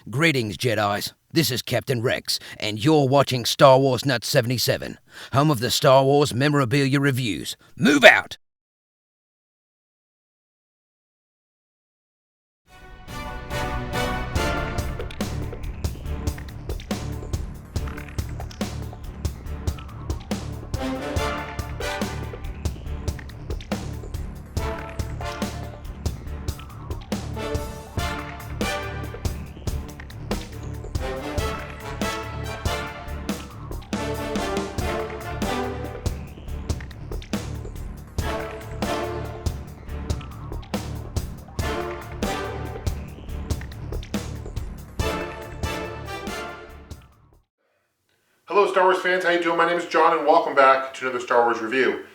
Greetings, Jedis. This is Captain Rex, and you're watching Star Wars Nut 77, home of the Star Wars memorabilia reviews. Move out! Hello Star Wars fans, how you doing? My name is John and welcome back to another Star Wars review.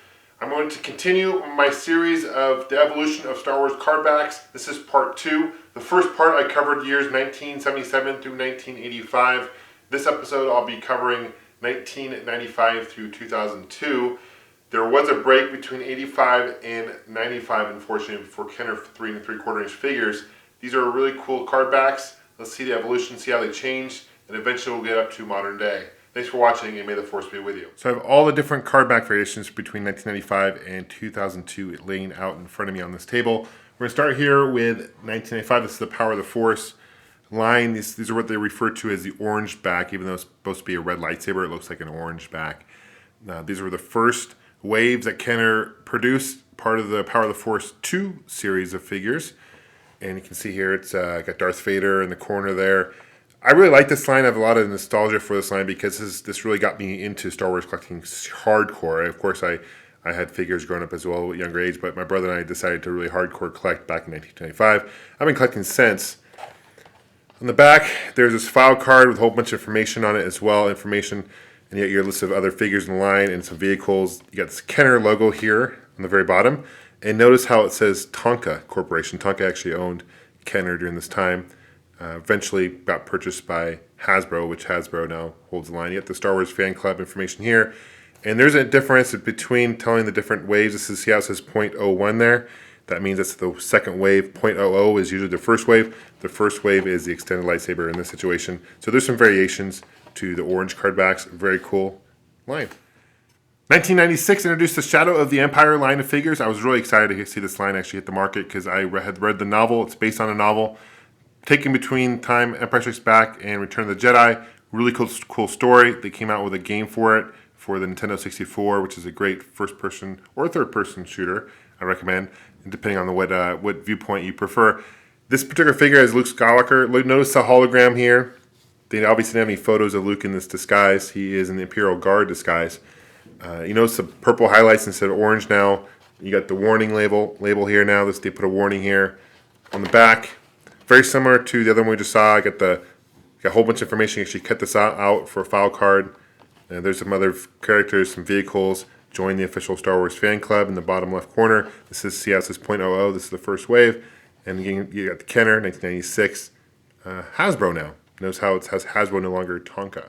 I'm going to continue my series of the evolution of Star Wars card backs. This is part 2. The first part I covered years 1977 through 1985. This episode I'll be covering 1995 through 2002. There was a break between 85 and 95, unfortunately, for Kenner 3 3/4 inch figures. These are really cool card backs. Let's see the evolution, see how they changed, and eventually we'll get up to modern day. Thanks for watching, and may the Force be with you. So I have all the different card back variations between 1995 and 2002 laying out in front of me on this table. We're going to start here with 1995. This is the Power of the Force line. These are what they refer to as the orange back. Even though it's supposed to be a red lightsaber, it looks like an orange back. These were the first waves that Kenner produced, part of the Power of the Force 2 series of figures. And you can see here it's got Darth Vader in the corner there. I really like this line. I have a lot of nostalgia for this line because this really got me into Star Wars collecting hardcore. Of course, I had figures growing up as well at a younger age, but my brother and I decided to really hardcore collect back in 1925. I've been collecting since. On the back, there's this file card with a whole bunch of information on it as well. Information, and you got your list of other figures in the line and some vehicles. You got this Kenner logo here on the very bottom. And notice how it says Tonka Corporation. Tonka actually owned Kenner during this time. Eventually got purchased by Hasbro, which Hasbro now holds the line. You get the Star Wars Fan Club information here. And there's a difference between telling the different waves. This is, see how it says 0.01 there? That means that's the second wave. 0.00 is usually the first wave. The first wave is the extended lightsaber in this situation. So there's some variations to the orange card backs. Very cool line. 1996 introduced the Shadow of the Empire line of figures. I was really excited to see this line actually hit the market because I had read the novel. It's based on a novel. Taken between time Empire Strikes Back and Return of the Jedi. Really cool story. They came out with a game for it for the Nintendo 64, which is a great first-person or third-person shooter. I recommend, depending on what viewpoint you prefer. This particular figure has Luke Skywalker. Notice the hologram here. They obviously didn't have any photos of Luke in this disguise. He is in the Imperial Guard disguise. You notice the purple highlights instead of orange now. You got the warning label here now. They put a warning here on the back. Very similar to the other one we just saw. I got a whole bunch of information. You actually cut this out for a file card. There's some other characters, some vehicles. Join the official Star Wars fan club in the bottom left corner. This is, see how it says 0.00. This is the first wave. And you got the Kenner, 1996. Hasbro now. Notice how it has Hasbro, no longer Tonka.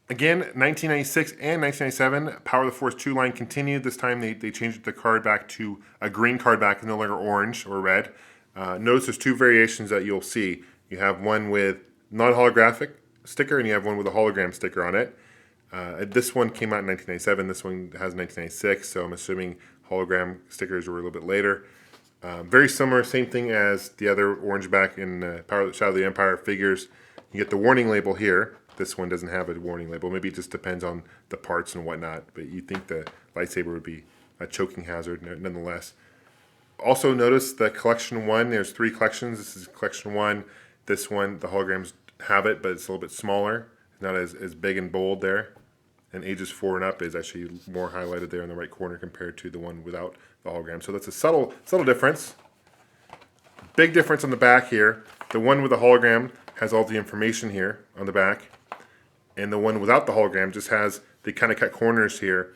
Again, 1996 and 1997, Power of the Force 2 line continued. This time they changed the card back to a green card back, no longer orange or red. Notice there's two variations that you'll see. You have one with non-holographic sticker and you have one with a hologram sticker on it. This one came out in 1997. This one has 1996, so I'm assuming hologram stickers were a little bit later. Very similar, same thing as the other orange back in Shadow of the Empire figures. You get the warning label here. This one doesn't have a warning label. Maybe it just depends on the parts and whatnot, but you'd think the lightsaber would be a choking hazard nonetheless. Also notice the collection 1, there's 3 collections. This is collection 1. This one, the holograms have it, but it's a little bit smaller. Not as big and bold there. And ages 4 and up is actually more highlighted there in the right corner compared to the one without the hologram. So that's a subtle difference. Big difference on the back here. The one with the hologram has all the information here on the back. And the one without the hologram just has, they kind of cut corners here.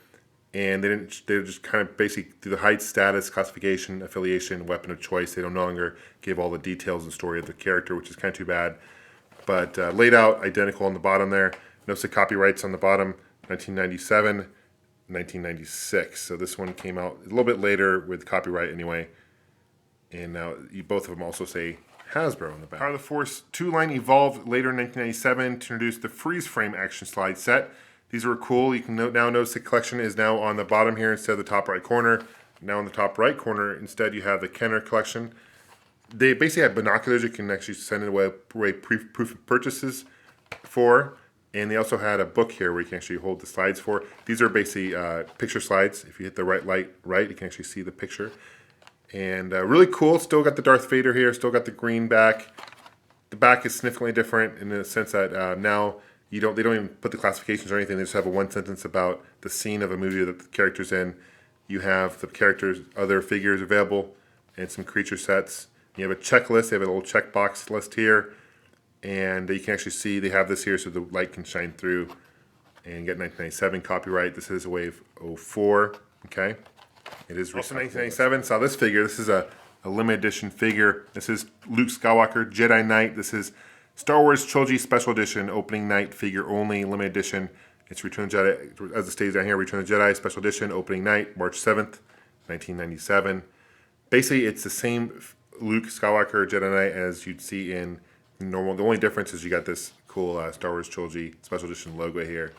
And they just kind of basically do the height, status, classification, affiliation, weapon of choice. They no longer give all the details and story of the character, which is kind of too bad. But laid out identical on the bottom there. Notice the copyrights on the bottom, 1997, 1996. So this one came out a little bit later with copyright anyway. And now both of them also say Hasbro on the back. Power of the Force 2 line evolved later in 1997 to introduce the freeze frame action slide set. These were cool. You can now notice the collection is now on the bottom here instead of the top right corner. Now in the top right corner, instead you have the Kenner collection. They basically have binoculars you can actually send away proof of purchases for. And they also had a book here where you can actually hold the slides for. These are basically picture slides. If you hit the right light right, you can actually see the picture. And really cool. Still got the Darth Vader here. Still got the green back. The back is significantly different in the sense that now they don't even put the classifications or anything. They just have a one sentence about the scene of a movie that the character's in. You have the characters, other figures available, and some creature sets. You have a checklist. They have a little checkbox list here. And you can actually see they have this here so the light can shine through. And get 1997 copyright. This is a Wave 04. Okay. It is also 1997. Saw this figure. This is a limited edition figure. This is Luke Skywalker, Jedi Knight. This is Star Wars Trilogy Special Edition, opening night figure only, limited edition. It's Return of the Jedi, as it states down here, Return of the Jedi Special Edition, opening night, March 7th, 1997. Basically, it's the same Luke Skywalker Jedi Knight as you'd see in normal. The only difference is you got this cool Star Wars Trilogy Special Edition logo here.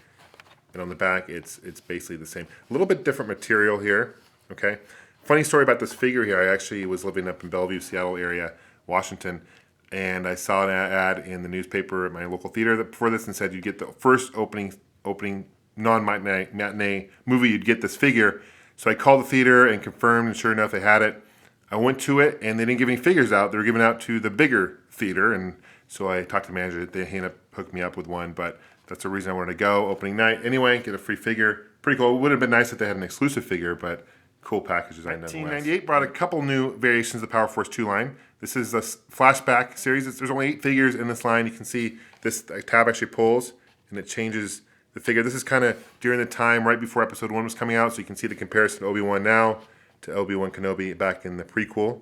And on the back, it's basically the same. A little bit different material here, okay? Funny story about this figure here. I actually was living up in Bellevue, Seattle area, Washington, and I saw an ad in the newspaper at my local theater before this and said you'd get the first opening non-matinee movie, you'd get this figure. So I called the theater and confirmed, and sure enough, they had it. I went to it, and they didn't give any figures out. They were giving out to the bigger theater, and so I talked to the manager. They hooked me up with one, but that's the reason I wanted to go. Opening night. Anyway, get a free figure. Pretty cool. It would have been nice if they had an exclusive figure, but cool package design nonetheless. 1998 brought a couple new variations of the Power Force 2 line. This is a flashback series. There's only 8 figures in this line. You can see this tab actually pulls, and it changes the figure. This is kind of during the time right before Episode 1 was coming out, so you can see the comparison to Obi-Wan now to Obi-Wan Kenobi back in the prequel.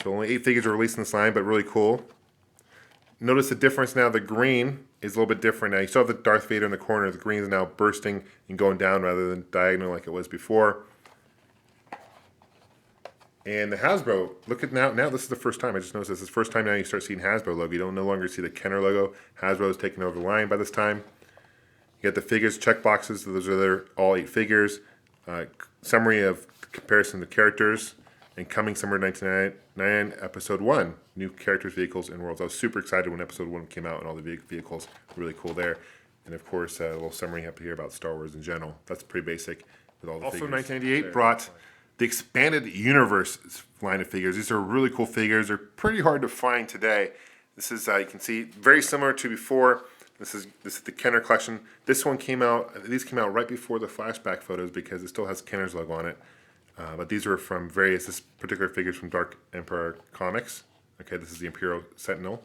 So only 8 figures are released in this line, but really cool. Notice the difference now. The green is a little bit different now. You still have the Darth Vader in the corner. The green is now bursting and going down rather than diagonal like it was before. And the Hasbro, look at now this is the first time, I just noticed this is the first time now you start seeing Hasbro logo. You don't no longer see the Kenner logo. Hasbro has taken over the line by this time. You got the figures, check boxes, those are their all 8 figures. Summary of comparison to characters, and coming summer 1999, Episode 1, new characters, vehicles, and worlds. I was super excited when Episode 1 came out and all the vehicles were really cool there. And of course, a little summary up here about Star Wars in general. That's pretty basic with all the figures. Also 1998 brought the Expanded Universe line of figures. These are really cool figures. They're pretty hard to find today. This is, you can see, very similar to before. This is the Kenner collection. This one came out, these came out right before the flashback photos because it still has Kenner's logo on it. But these are from this particular figure is from Dark Emperor Comics. Okay, this is the Imperial Sentinel.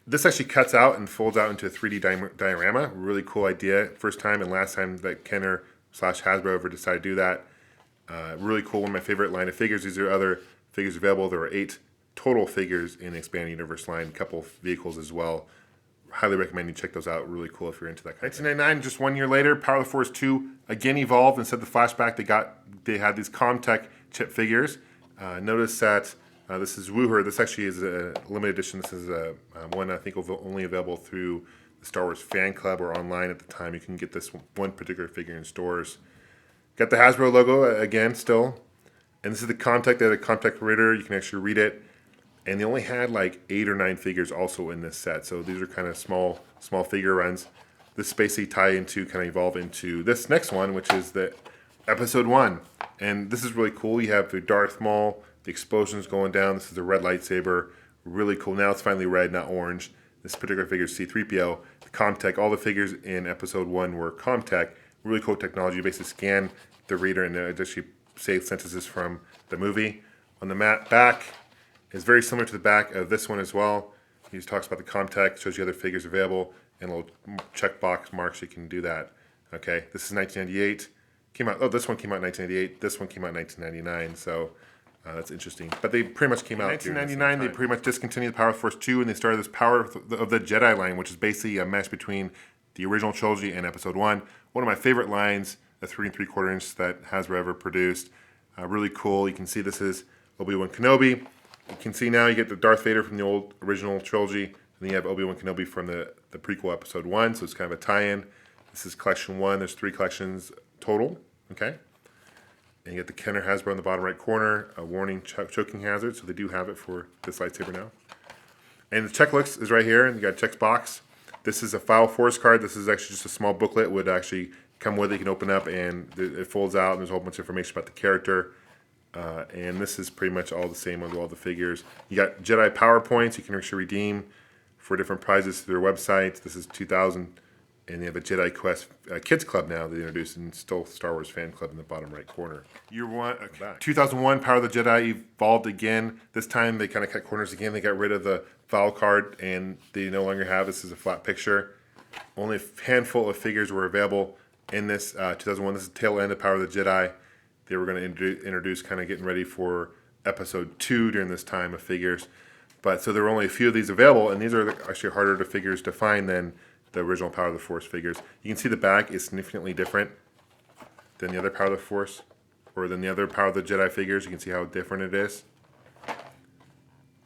This actually cuts out and folds out into a 3D diorama. Really cool idea. First time and last time that Kenner / Hasbro ever decided to do that. Really cool, one of my favorite line of figures. These are other figures available. There are 8 total figures in the Expanded Universe line, a couple of vehicles as well. Highly recommend you check those out. Really cool if you're into that kind of thing. 1999, just 1 year later, Power of the Force 2 again evolved. Instead of the flashback, they had these Comtech chip figures. Notice that this is Wooher. This actually is a limited edition. This is one I think only available through the Star Wars fan club or online at the time. You can get this one particular figure in stores. Got the Hasbro logo again still. And this is the Comtech. They had a Comtech reader. You can actually read it. And they only had like 8 or 9 figures also in this set. So these are kind of small figure runs. This basically evolve into this next one, which is the Episode 1. And this is really cool. You have the Darth Maul, the explosions going down. This is the red lightsaber. Really cool. Now it's finally red, not orange. This particular figure is C-3PO. The Comtech, all the figures in Episode 1 were Comtech. Really cool technology. You basically scan the reader and it actually saves sentences from the movie. On the back is very similar to the back of this one as well. He just talks about the Comtech, shows you other figures available, and a little checkbox marks you can do that. Okay, this is 1998. This one came out in 1988. This one came out in 1999. So that's interesting. But they pretty much came out in 1999. They pretty much discontinued the Power of the Force 2, and they started this Power of the Jedi line, which is basically a mesh between the original trilogy and Episode 1. One of my favorite lines, the 3 3/4 inch that Hasbro ever produced. Really cool. You can see this is Obi-Wan Kenobi. you can see now you get the Darth Vader from the old original trilogy, and then you have Obi-Wan Kenobi from the prequel episode 1, so it's kind of a tie-in. This is collection 1. There's 3 collections total, okay? And you get the Kenner Hasbro in the bottom right corner, a warning choking hazard, so they do have it for this lightsaber now. And the checklist is right here, and you got a check box. This is a file force card. This is actually just a small booklet. It would actually come with it. You can open up, and it folds out, and there's a whole bunch of information about the character. And this is pretty much all the same with all the figures. You got Jedi PowerPoints you can actually redeem for different prizes through their website. This is 2000, and they have a Jedi Quest Kids Club now that they introduced, and still Star Wars Fan Club in the bottom right corner. Year 1, 2001, Power of the Jedi evolved again. This time they kind of cut corners again. They got rid of the file card, and they no longer have this as a flat picture. Only a handful of figures were available in this 2001. This is the tail end of Power of the Jedi. They were going to introduce, kind of getting ready for episode 2 during this time of figures. But so there were only a few of these available, and these are actually harder to figures to find than the original Power of the Force figures. You can see the back is significantly different than the other Power of the Force, or than the other Power of the Jedi figures. You can see how different it is.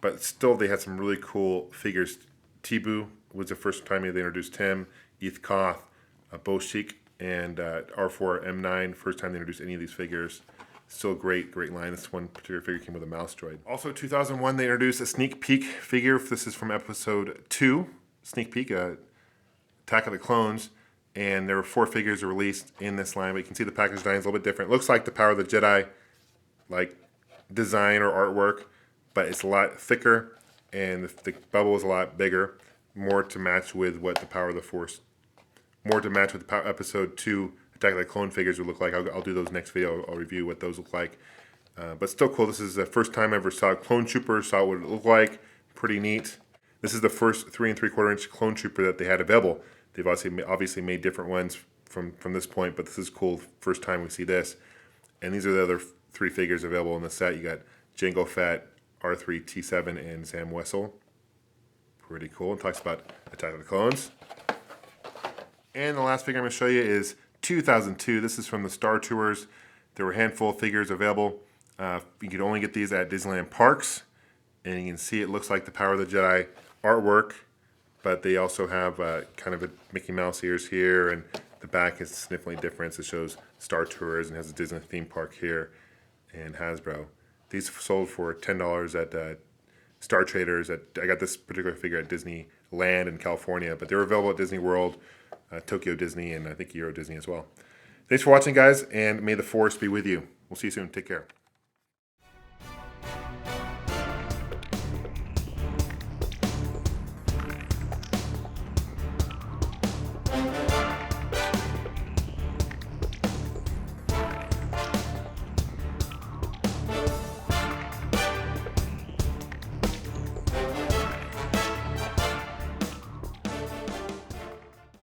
But still, they had some really cool figures. Tibu was the first time they introduced him. Eth Koth, Boshik, and R4M9, first time they introduced any of these figures. Still great line. This one particular figure came with a mouse droid. Also, 2001, they introduced a sneak peek figure. This is from episode 2, sneak peek, Attack of the Clones. And there were 4 figures released in this line, but you can see the package design is a little bit different. It looks like the Power of the Jedi, like design or artwork, but it's a lot thicker, and the bubble is a lot bigger, more to match with what the Power of the Force, more to match with the episode 2 Attack of the Clone figures would look like. I'll do those next video. I'll review what those look like. But still cool. This is the first time I ever saw a Clone Trooper, saw what it looked like. Pretty neat. This is the first 3 3/4 inch Clone Trooper that they had available. They've obviously made different ones from this point, but this is cool. First time we see this. And these are the other 3 figures available in the set. You got Jango Fett, R3-T7, and Zam Wessel. Pretty cool. It talks about Attack of the Clones. And the last figure I'm going to show you is 2002. This is from the Star Tours. There were a handful of figures available. You could only get these at Disneyland parks. And you can see it looks like the Power of the Jedi artwork. But they also have kind of a Mickey Mouse ears here. And the back is significantly different. It shows Star Tours and has a Disney theme park here. And Hasbro. These sold for $10 at Star Traders. I got this particular figure at Disneyland in California, but they were available at Disney World, Tokyo Disney, and I think Euro Disney as well. Thanks for watching, guys, and may the Force be with you. We'll see you soon. Take care.